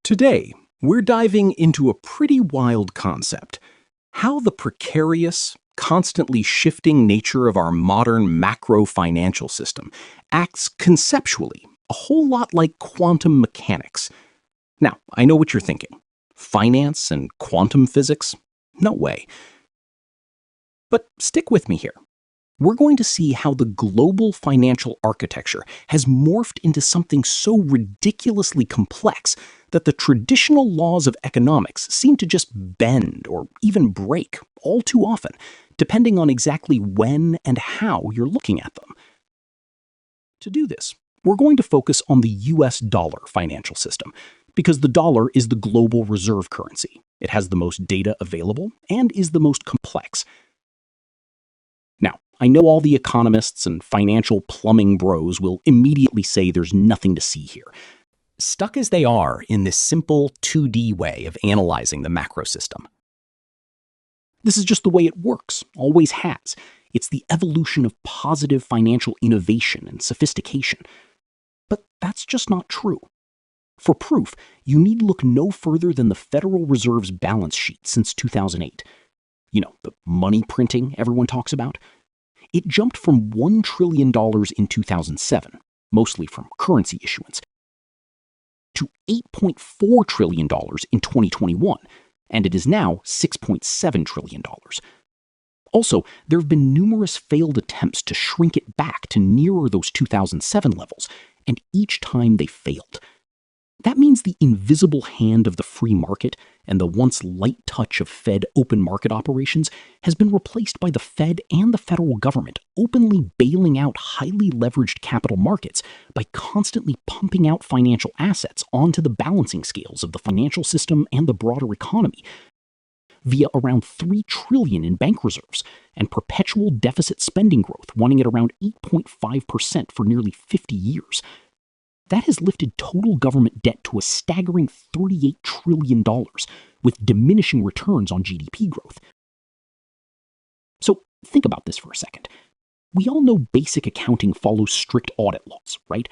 Today, we're diving into a pretty wild concept: how the precarious, constantly shifting nature of our modern macro-financial system acts conceptually a whole lot like quantum mechanics. Now, I know what you're thinking. Finance and quantum physics? No way. But stick with me here. We're going to see how the global financial architecture has morphed into something so ridiculously complex that the traditional laws of economics seem to just bend or even break all too often, depending on exactly when and how you're looking at them. To do this, we're going to focus on the US dollar financial system, because the dollar is the global reserve currency. It has the most data available and is the most complex. Now, I know all the economists and financial plumbing bros will immediately say there's nothing to see here, stuck as they are in this simple 2D way of analyzing the macro system. This is just the way it works, always has. It's the evolution of positive financial innovation and sophistication. But that's just not true. For proof, you need look no further than the Federal Reserve's balance sheet since 2008. You know, the money printing everyone talks about. It jumped from $1 trillion in 2007, mostly from currency issuance, to $8.4 trillion in 2021, and it is now $6.7 trillion. Also, there have been numerous failed attempts to shrink it back to nearer those 2007 levels, and each time they failed. That means the invisible hand of the free market and the once light touch of Fed open market operations has been replaced by the Fed and the federal government openly bailing out highly leveraged capital markets by constantly pumping out financial assets onto the balancing scales of the financial system and the broader economy via around $3 trillion in bank reserves and perpetual deficit spending growth running at around 8.5% for nearly 50 years. That has lifted total government debt to a staggering $38 trillion, with diminishing returns on GDP growth. So think about this for a second. We all know basic accounting follows strict audit laws, right?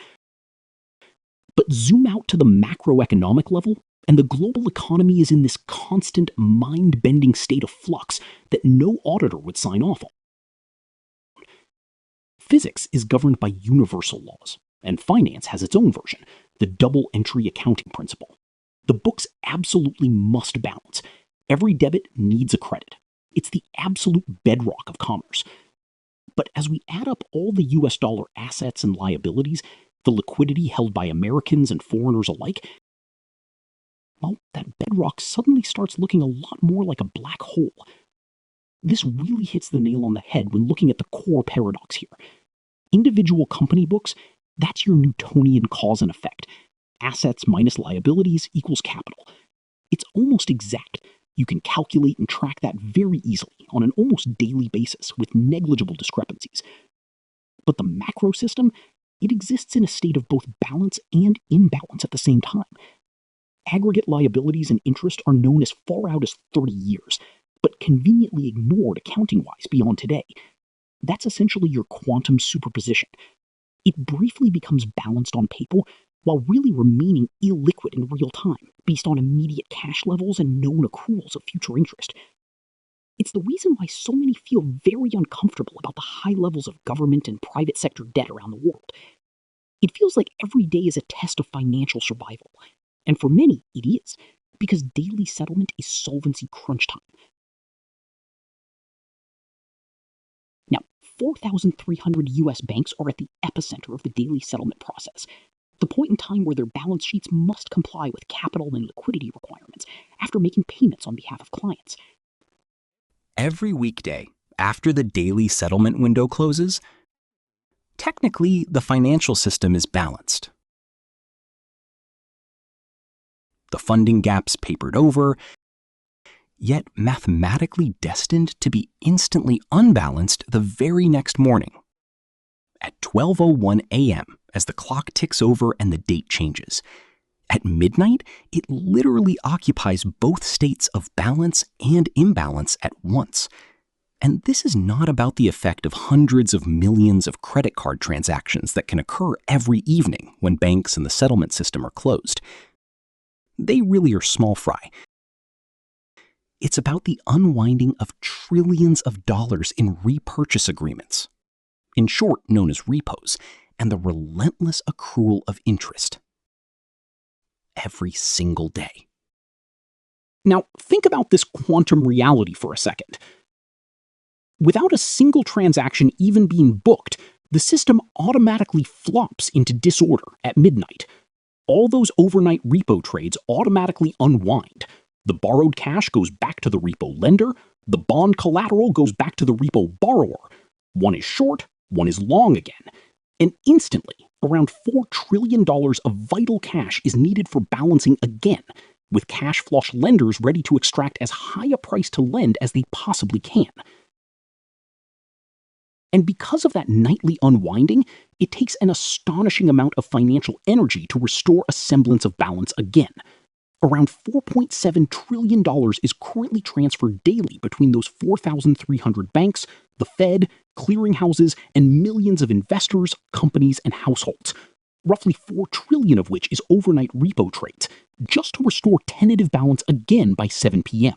But zoom out to the macroeconomic level, and the global economy is in this constant, mind-bending state of flux that no auditor would sign off on. Physics is governed by universal laws, and finance has its own version, the double-entry accounting principle. The books absolutely must balance. Every debit needs a credit. It's the absolute bedrock of commerce. But as we add up all the US dollar assets and liabilities, the liquidity held by Americans and foreigners alike, well, that bedrock suddenly starts looking a lot more like a black hole. This really hits the nail on the head when looking at the core paradox here. Individual company books, that's your Newtonian cause and effect. Assets minus liabilities equals capital. It's almost exact. You can calculate and track that very easily on an almost daily basis with negligible discrepancies. But the macro system, it exists in a state of both balance and imbalance at the same time. Aggregate liabilities and interest are known as far out as 30 years, but conveniently ignored accounting-wise beyond today. That's essentially your quantum superposition. It briefly becomes balanced on paper while really remaining illiquid in real time, based on immediate cash levels and known accruals of future interest. It's the reason why so many feel very uncomfortable about the high levels of government and private sector debt around the world. It feels like every day is a test of financial survival. And for many, it is, because daily settlement is solvency crunch time. Now, 4,300 US banks are at the epicenter of the daily settlement process, the point in time where their balance sheets must comply with capital and liquidity requirements after making payments on behalf of clients. Every weekday, after the daily settlement window closes, technically the financial system is balanced. The funding gap's papered over, yet mathematically destined to be instantly unbalanced the very next morning. At 12:01 a.m., as the clock ticks over and the date changes. At midnight, it literally occupies both states of balance and imbalance at once. And this is not about the effect of hundreds of millions of credit card transactions that can occur every evening when banks and the settlement system are closed. they really are small fry. It's about the unwinding of trillions of dollars in repurchase agreements, in short known as repos, and the relentless accrual of interest. Every single day. Now, think about this quantum reality for a second. Without a single transaction even being booked, the system automatically flops into disorder at midnight. All those overnight repo trades automatically unwind. The borrowed cash goes back to the repo lender, the bond collateral goes back to the repo borrower. One is short, one is long again. And instantly, around $4 trillion of vital cash is needed for balancing again, with cash flush lenders ready to extract as high a price to lend as they possibly can. And because of that nightly unwinding, it takes an astonishing amount of financial energy to restore a semblance of balance again. Around $4.7 trillion is currently transferred daily between those 4,300 banks, the Fed, clearinghouses, and millions of investors, companies, and households. Roughly $4 trillion of which is overnight repo trades, just to restore tentative balance again by 7 p.m.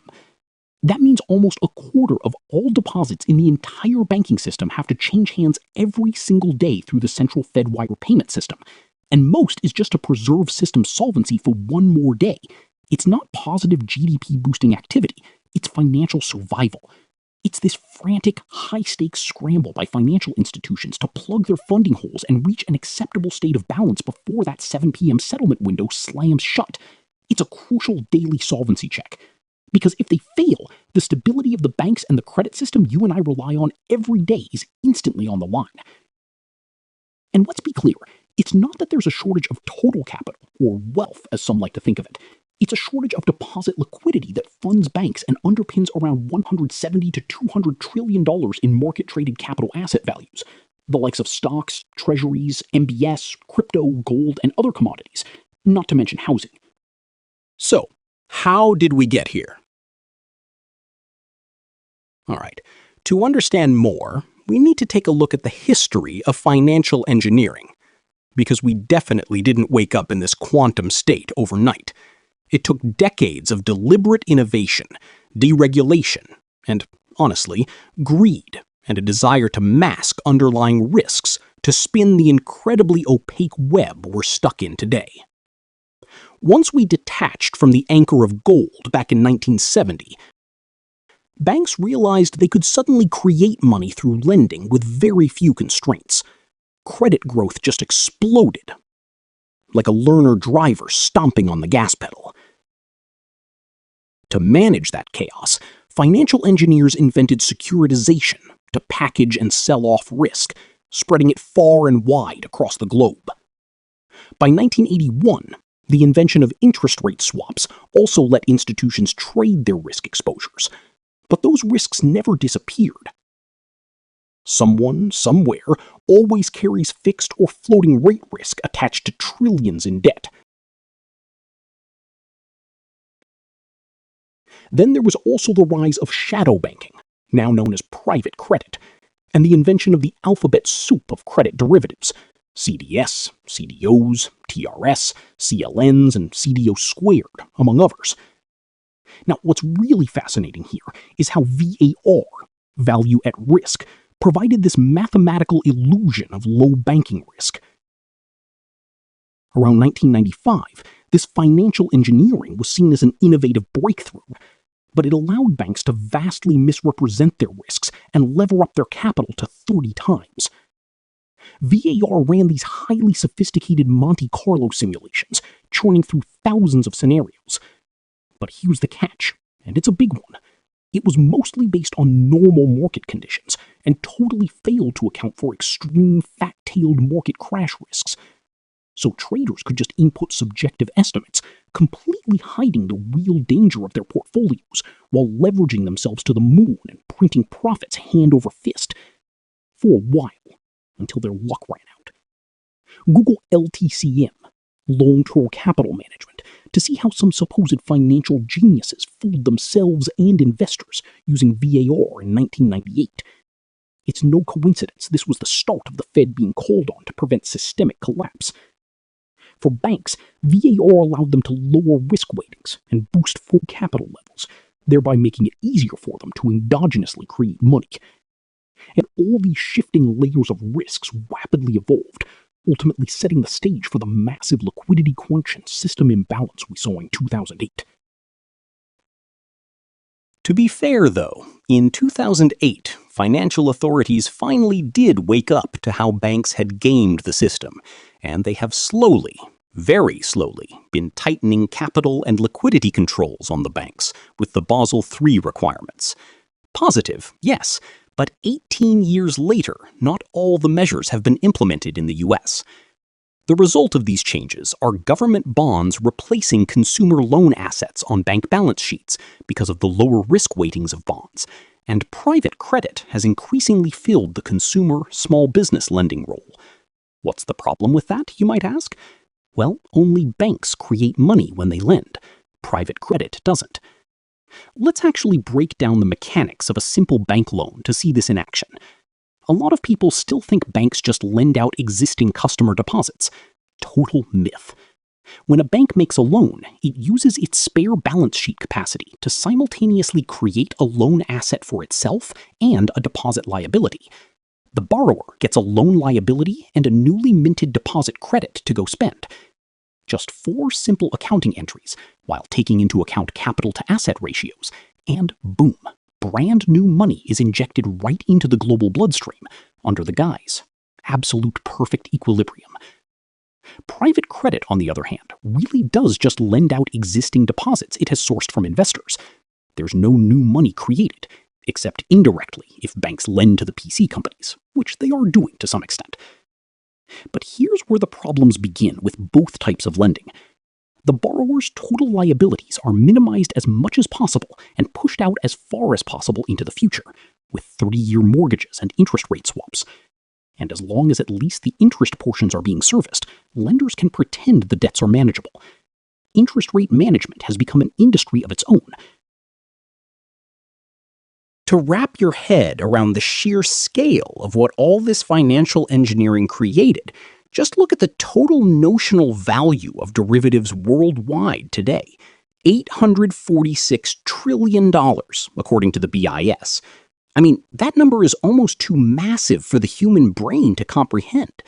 That means almost a quarter of all deposits in the entire banking system have to change hands every single day through the central Fedwire payment system. And most is just to preserve system solvency for one more day. It's not positive GDP-boosting activity, it's financial survival. It's this frantic, high-stakes scramble by financial institutions to plug their funding holes and reach an acceptable state of balance before that 7 p.m. settlement window slams shut. It's a crucial daily solvency check. Because if they fail, the stability of the banks and the credit system you and I rely on every day is instantly on the line. And let's be clear, it's not that there's a shortage of total capital, or wealth as some like to think of it. It's a shortage of deposit liquidity that funds banks and underpins around $170 to $200 trillion in market-traded capital asset values, the likes of stocks, treasuries, MBS, crypto, gold, and other commodities, not to mention housing. So, how did we get here? All right, to understand more, we need to take a look at the history of financial engineering, because we definitely didn't wake up in this quantum state overnight. It took decades of deliberate innovation, deregulation, and, honestly, greed, and a desire to mask underlying risks to spin the incredibly opaque web we're stuck in today. Once we detached from the anchor of gold back in 1970, banks realized they could suddenly create money through lending with very few constraints. Credit growth just exploded, like a learner driver stomping on the gas pedal. To manage that chaos, financial engineers invented securitization to package and sell off risk, spreading it far and wide across the globe. By 1981, the invention of interest rate swaps also let institutions trade their risk exposures, but those risks never disappeared. Someone, somewhere, always carries fixed or floating rate risk attached to trillions in debt. Then there was also the rise of shadow banking, now known as private credit, and the invention of the alphabet soup of credit derivatives, CDS, CDOs, TRS, CLNs, and CDO squared, among others. Now, what's really fascinating here is how VAR, value at risk, provided this mathematical illusion of low banking risk. Around 1995, this financial engineering was seen as an innovative breakthrough, but it allowed banks to vastly misrepresent their risks and lever up their capital to 30 times. VAR ran these highly sophisticated Monte Carlo simulations, churning through thousands of scenarios. But here's the catch, and it's a big one. It was mostly based on normal market conditions and totally failed to account for extreme fat-tailed market crash risks. So traders could just input subjective estimates, completely hiding the real danger of their portfolios while leveraging themselves to the moon and printing profits hand over fist. For a while, until their luck ran out. Google LTCM, long-term capital management, to see how some supposed financial geniuses fooled themselves and investors using VAR in 1998. It's no coincidence this was the start of the Fed being called on to prevent systemic collapse. For banks, VAR allowed them to lower risk weightings and boost full capital levels, thereby making it easier for them to endogenously create money. And all these shifting layers of risks rapidly evolved, ultimately setting the stage for the massive liquidity crunch and system imbalance we saw in 2008. To be fair, though, in 2008, financial authorities finally did wake up to how banks had gamed the system, and they have slowly, very slowly, been tightening capital and liquidity controls on the banks with the Basel III requirements. Positive, yes, but 18 years later, not all the measures have been implemented in the US. The result of these changes are government bonds replacing consumer loan assets on bank balance sheets because of the lower risk weightings of bonds, and private credit has increasingly filled the consumer small business lending role. What's the problem with that, you might ask? Well, only banks create money when they lend. Private credit doesn't. Let's actually break down the mechanics of a simple bank loan to see this in action. A lot of people still think banks just lend out existing customer deposits. Total myth. When a bank makes a loan, it uses its spare balance sheet capacity to simultaneously create a loan asset for itself and a deposit liability. The borrower gets a loan liability and a newly minted deposit credit to go spend. Just 4 simple accounting entries, while taking into account capital to asset ratios, and boom, brand new money is injected right into the global bloodstream, under the guise. Absolute perfect equilibrium. Private credit, on the other hand, really does just lend out existing deposits it has sourced from investors. There's no new money created, except indirectly if banks lend to the PC companies, which they are doing to some extent. But here's where the problems begin with both types of lending. The borrower's total liabilities are minimized as much as possible and pushed out as far as possible into the future, with 30-year mortgages and interest rate swaps. And as long as at least the interest portions are being serviced, lenders can pretend the debts are manageable. Interest rate management has become an industry of its own. To wrap your head around the sheer scale of what all this financial engineering created, just look at the total notional value of derivatives worldwide today. $846 trillion, according to the BIS. I mean, that number is almost too massive for the human brain to comprehend.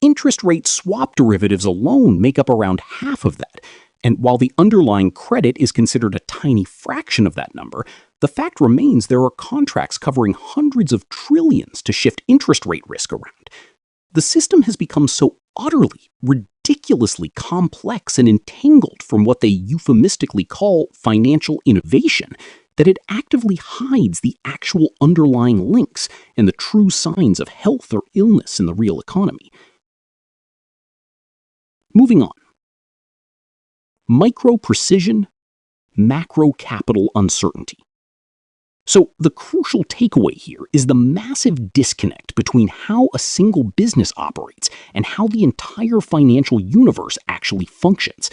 Interest rate swap derivatives alone make up around half of that, and while the underlying credit is considered a tiny fraction of that number, the fact remains there are contracts covering hundreds of trillions to shift interest rate risk around. The system has become so utterly, ridiculously complex and entangled from what they euphemistically call financial innovation that it actively hides the actual underlying links and the true signs of health or illness in the real economy. Moving on. Micro-precision, macro-capital uncertainty. So the crucial takeaway here is the massive disconnect between how a single business operates and how the entire financial universe actually functions.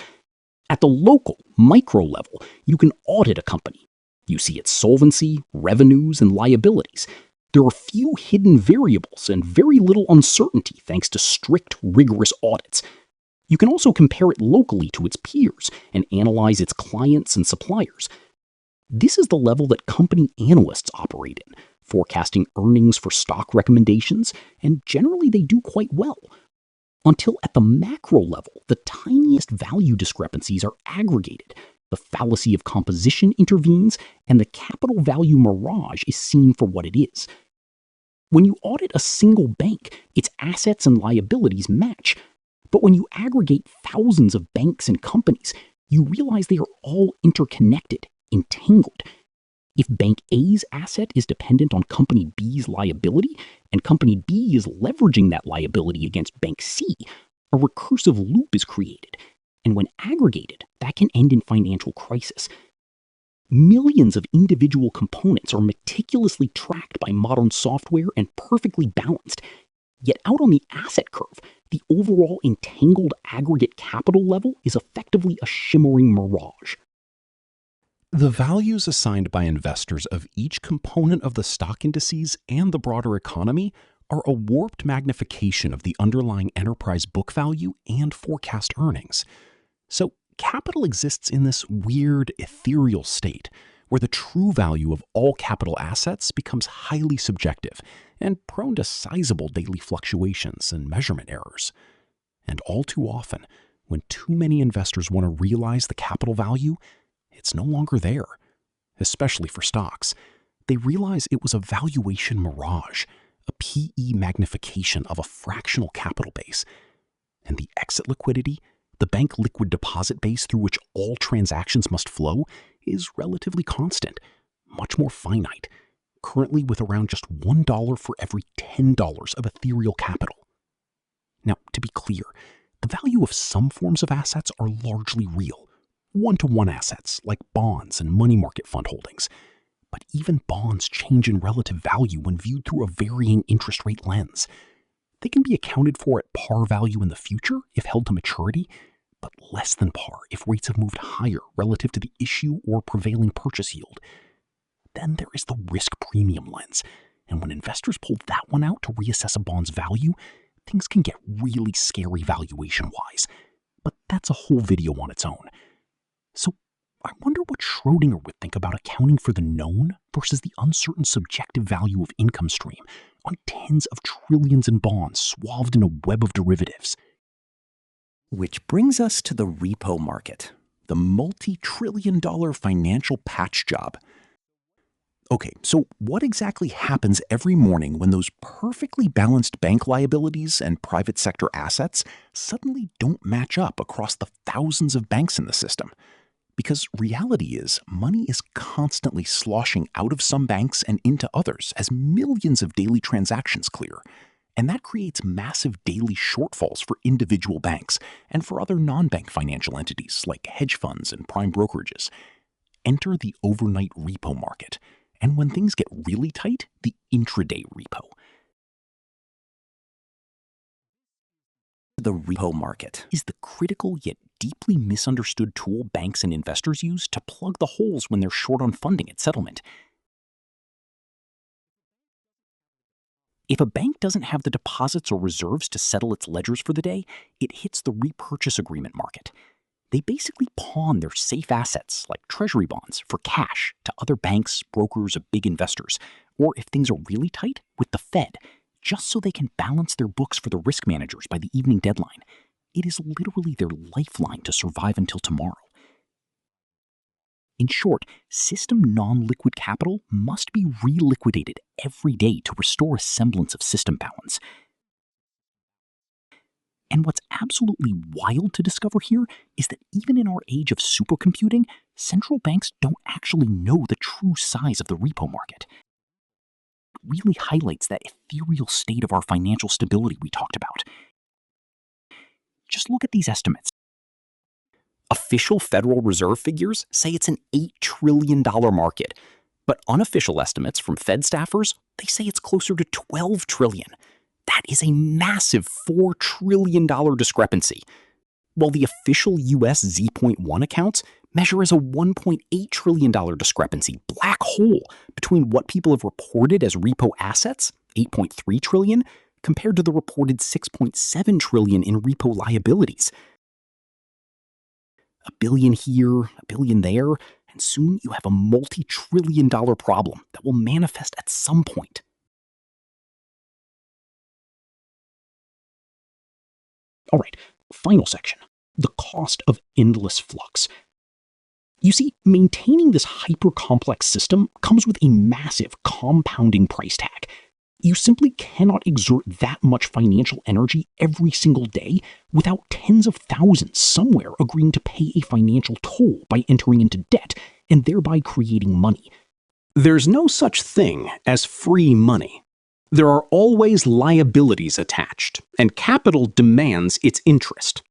At the local, micro level, you can audit a company. You see its solvency, revenues, and liabilities. There are few hidden variables and very little uncertainty thanks to strict, rigorous audits. You can also compare it locally to its peers and analyze its clients and suppliers. This is the level that company analysts operate in, forecasting earnings for stock recommendations, and generally they do quite well. Until at the macro level, the tiniest value discrepancies are aggregated, the fallacy of composition intervenes, and the capital value mirage is seen for what it is. When you audit a single bank, its assets and liabilities match. But when you aggregate thousands of banks and companies, you realize they are all interconnected, entangled. If Bank A's asset is dependent on Company B's liability, and Company B is leveraging that liability against Bank C, a recursive loop is created. And when aggregated, that can end in financial crisis. Millions of individual components are meticulously tracked by modern software and perfectly balanced. Yet out on the asset curve, the overall entangled aggregate capital level is effectively a shimmering mirage. The values assigned by investors of each component of the stock indices and the broader economy are a warped magnification of the underlying enterprise book value and forecast earnings. So capital exists in this weird, ethereal state where the true value of all capital assets becomes highly subjective and prone to sizable daily fluctuations and measurement errors. And all too often, when too many investors want to realize the capital value, it's no longer there, especially for stocks. They realize it was a valuation mirage, a PE magnification of a fractional capital base. And the exit liquidity, the bank liquid deposit base through which all transactions must flow, is relatively constant, much more finite, currently with around just $1 for every $10 of ethereal capital. Now, to be clear, the value of some forms of assets are largely real, one-to-one assets like bonds and money market fund holdings. But even bonds change in relative value when viewed through a varying interest rate lens. They can be accounted for at par value in the future if held to maturity, but less than par if rates have moved higher relative to the issue or prevailing purchase yield. Then there is the risk premium lens, and when investors pull that one out to reassess a bond's value, things can get really scary valuation-wise. But that's a whole video on its own. So I wonder what Schrodinger would think about accounting for the known versus the uncertain subjective value of income stream on tens of trillions in bonds swathed in a web of derivatives. Which brings us to the repo market, the multi-trillion-dollar financial patch job. Okay, so what exactly happens every morning when those perfectly balanced bank liabilities and private sector assets suddenly don't match up across the thousands of banks in the system? Because reality is, money is constantly sloshing out of some banks and into others as millions of daily transactions clear. And that creates massive daily shortfalls for individual banks and for other non-bank financial entities like hedge funds and prime brokerages. Enter the overnight repo market. And when things get really tight, the intraday repo. The repo market is the critical yet deeply misunderstood tool banks and investors use to plug the holes when they're short on funding at settlement. If a bank doesn't have the deposits or reserves to settle its ledgers for the day, it hits the repurchase agreement market. They basically pawn their safe assets, like treasury bonds, for cash to other banks, brokers, or big investors, or if things are really tight, with the Fed, just so they can balance their books for the risk managers by the evening deadline. It is literally their lifeline to survive until tomorrow. In short, system non-liquid capital must be reliquidated every day to restore a semblance of system balance. And what's absolutely wild to discover here is that even in our age of supercomputing, central banks don't actually know the true size of the repo market. It really highlights that ethereal state of our financial stability we talked about. Just look at these estimates. Official Federal Reserve figures say it's an $8 trillion market, but unofficial estimates from Fed staffers, they say it's closer to $12 trillion. That is a massive $4 trillion discrepancy. While the official US Z.1 accounts measure as a $1.8 trillion discrepancy, black hole, between what people have reported as repo assets, $8.3 trillion, compared to the reported $6.7 trillion in repo liabilities. $1 billion here, $1 billion there, and soon you have a multi-trillion-dollar problem that will manifest at some point. All right, final section, the cost of endless flux. You see, maintaining this hyper-complex system comes with a massive compounding price tag. You simply cannot exert that much financial energy every single day without tens of thousands somewhere agreeing to pay a financial toll by entering into debt and thereby creating money. There's no such thing as free money. There are always liabilities attached, and capital demands its interest.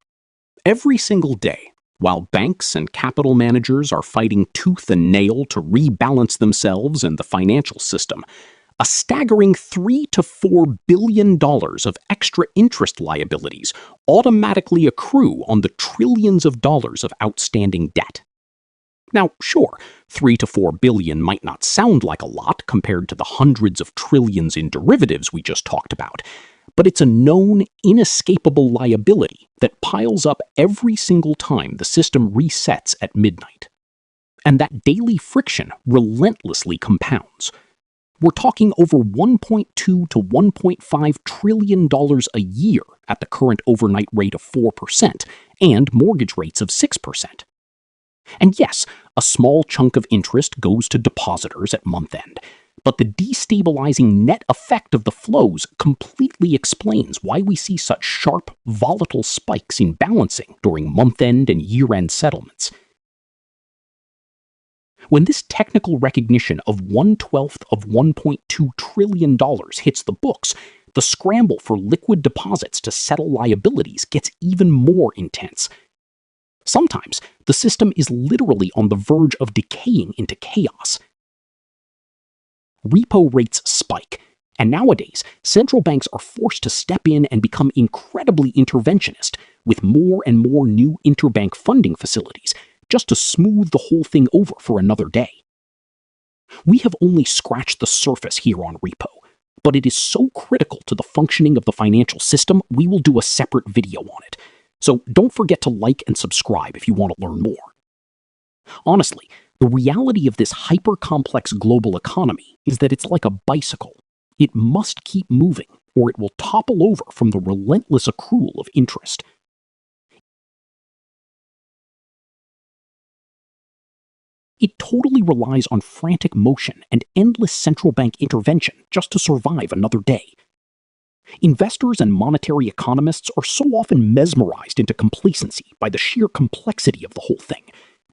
Every single day, while banks and capital managers are fighting tooth and nail to rebalance themselves and the financial system, a staggering $3 to $4 billion of extra interest liabilities automatically accrue on the trillions of dollars of outstanding debt. Now, sure, 3 to 4 billion might not sound like a lot compared to the hundreds of trillions in derivatives we just talked about, but it's a known, inescapable liability that piles up every single time the system resets at midnight. And that daily friction relentlessly compounds. We're talking over $1.2 to $1.5 trillion a year at the current overnight rate of 4% and mortgage rates of 6%. And yes, a small chunk of interest goes to depositors at month end, but the destabilizing net effect of the flows completely explains why we see such sharp, volatile spikes in balancing during month end and year end settlements. When this technical recognition of 1/12 of $1.2 trillion hits the books, the scramble for liquid deposits to settle liabilities gets even more intense. Sometimes, the system is literally on the verge of decaying into chaos. Repo rates spike, and nowadays, central banks are forced to step in and become incredibly interventionist, with more and more new interbank funding facilities, just to smooth the whole thing over for another day. We have only scratched the surface here on Repo, but it is so critical to the functioning of the financial system, we will do a separate video on it. So don't forget to like and subscribe if you want to learn more. Honestly, the reality of this hyper-complex global economy is that it's like a bicycle. It must keep moving, or it will topple over from the relentless accrual of interest. It totally relies on frantic motion and endless central bank intervention just to survive another day. Investors and monetary economists are so often mesmerized into complacency by the sheer complexity of the whole thing,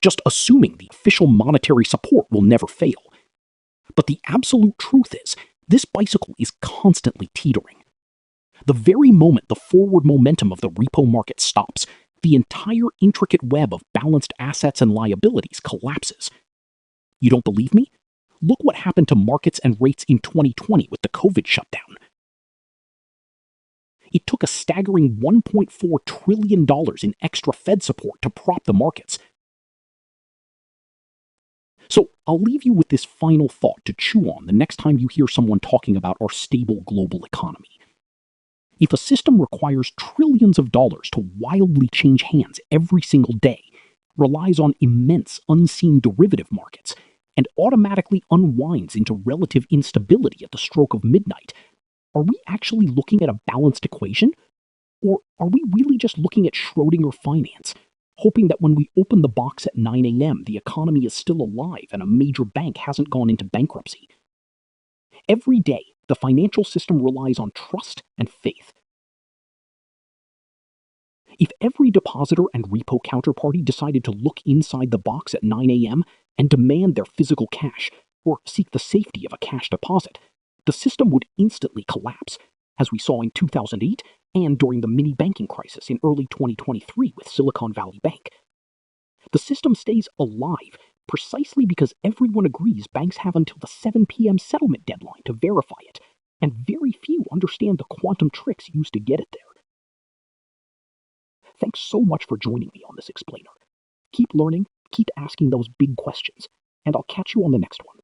just assuming the official monetary support will never fail. But the absolute truth is, this bicycle is constantly teetering. The very moment the forward momentum of the repo market stops, the entire intricate web of balanced assets and liabilities collapses. You don't believe me? Look what happened to markets and rates in 2020 with the COVID shutdown. It took a staggering $1.4 trillion in extra Fed support to prop the markets. So I'll leave you with this final thought to chew on the next time you hear someone talking about our stable global economy. If a system requires trillions of dollars to wildly change hands every single day, relies on immense unseen derivative markets, and automatically unwinds into relative instability at the stroke of midnight, are we actually looking at a balanced equation? Or are we really just looking at Schrödinger finance, hoping that when we open the box at 9 a.m., the economy is still alive and a major bank hasn't gone into bankruptcy? Every day, the financial system relies on trust and faith. If every depositor and repo counterparty decided to look inside the box at 9 a.m. and demand their physical cash, or seek the safety of a cash deposit, the system would instantly collapse, as we saw in 2008 and during the mini banking crisis in early 2023 with Silicon Valley Bank. The system stays alive precisely because everyone agrees banks have until the 7 p.m. settlement deadline to verify it, and very few understand the quantum tricks used to get it there. Thanks so much for joining me on this explainer. Keep learning, keep asking those big questions, and I'll catch you on the next one.